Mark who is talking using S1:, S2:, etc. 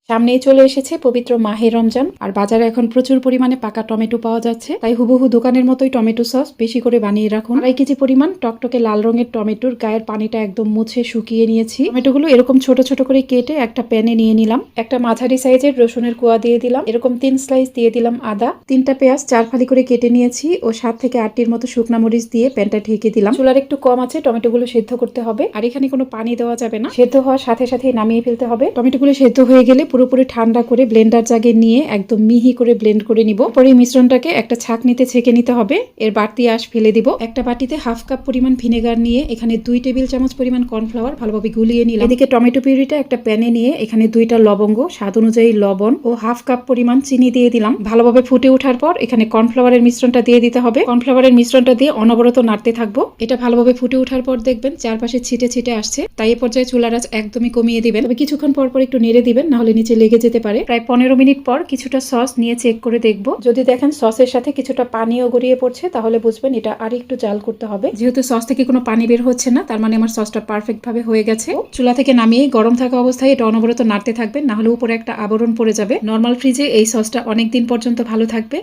S1: সামনেই চলে এসেছে পবিত্র মাহে রমজান, আর বাজারে এখন প্রচুর পরিমাণে পাকা টমেটো পাওয়া যাচ্ছে। তাই হুবহু দোকানের মতোই টমেটো সস বেশি করে বানিয়ে রাখুন। 2.5 কেজি পরিমাণ টকটকে লাল রঙের টমেটোর গায়ের পানিটা একদম মুছে শুকিয়ে নিয়েছি। টমেটোগুলো এরকম ছোট ছোট করে কেটে একটা প্যানে নিয়ে নিলাম। একটা মাঝারি সাইজের রসুনের কোয়া দিয়ে দিলাম। এরকম 3 স্লাইস দিয়ে দিলাম আদা। 3টা পেঁয়াজ 4 ফালি করে কেটে নিয়েছি ও 7 থেকে 8টির মতো শুকনা মরিচ দিয়ে প্যানটা ঢেকে দিলাম। চুলার একটু কম আছে, টমেটোগুলো সেদ্ধ করতে হবে। আর এখানে কোনো পানি দেওয়া যাবে না, সেদ্ধ হওয়ার সাথে সাথে নামিয়ে ফেলতে হবে। টমেটোগুলো সেদ্ধ হয়ে গেলে পুরোপুরি ঠান্ডা করে ব্লেন্ডার জাগে নিয়ে একদম মিহি করে ব্লেন্ড করে নিব। পরে এই মিশ্রণটাকে একটা ছাঁকনিতে ছেঁকে নিতে হবে। এর বাড়তি আঁশ ফেলে দিব। একটা বাটিতে হাফ কাপ পরিমাণ ভিনেগার নিয়ে এখানে 2 টেবিল চামচ পরিমাণ কর্নফ্লাওয়ার ভালোভাবে গুলিয়ে নিলাম। এদিকে টমেটো পিউরিটা একটা প্যানে নিয়ে এখানে 2টা লবঙ্গ, স্বাদ অনুযায়ী লবণ ও হাফ কাপ পরিমাণ চিনি দিয়ে দিলাম। ভালোভাবে ফুটে ওঠার পর এখানে কর্নফ্লাওয়ারের মিশ্রণটা দিয়ে দিতে হবে। কর্নফ্লাওয়ারের মিশ্রণটা দিয়ে অনবরত নাড়তে থাকবো। এটা ভালোভাবে ফুটে ওঠার পর দেখবেন চারপাশে ছিটে ছিটে আসছে। তাই এই পর্যায়ে চুলার আঁচ একদমই কমিয়ে দিবেন। তবে কিছুক্ষণ পর পর একটু নেড়ে দিবেন, না হলে নিচে লেগে যেতে পারে। প্রায় 15 মিনিট পর কিছুটা সস নিয়ে চেক করে দেখবো। যদি দেখেন সসের সাথে কিছুটা পানিও গড়িয়ে পড়ছে, তাহলে বুঝবেন এটা আর একটু জাল করতে হবে। যেহেতু সস থেকে কোনো পানি বের হচ্ছে না, তার মানে আমার সসটা পারফেক্ট ভাবে হয়ে গেছে। চুলা থেকে নামিয়ে গরম থাকা অবস্থায় এটা অনবরত নাড়তে থাকবেন, না হলে উপরে একটা আবরণ পড়ে যাবে। নর্মাল ফ্রিজে এই সসটা অনেক দিন পর্যন্ত ভালো থাকবে।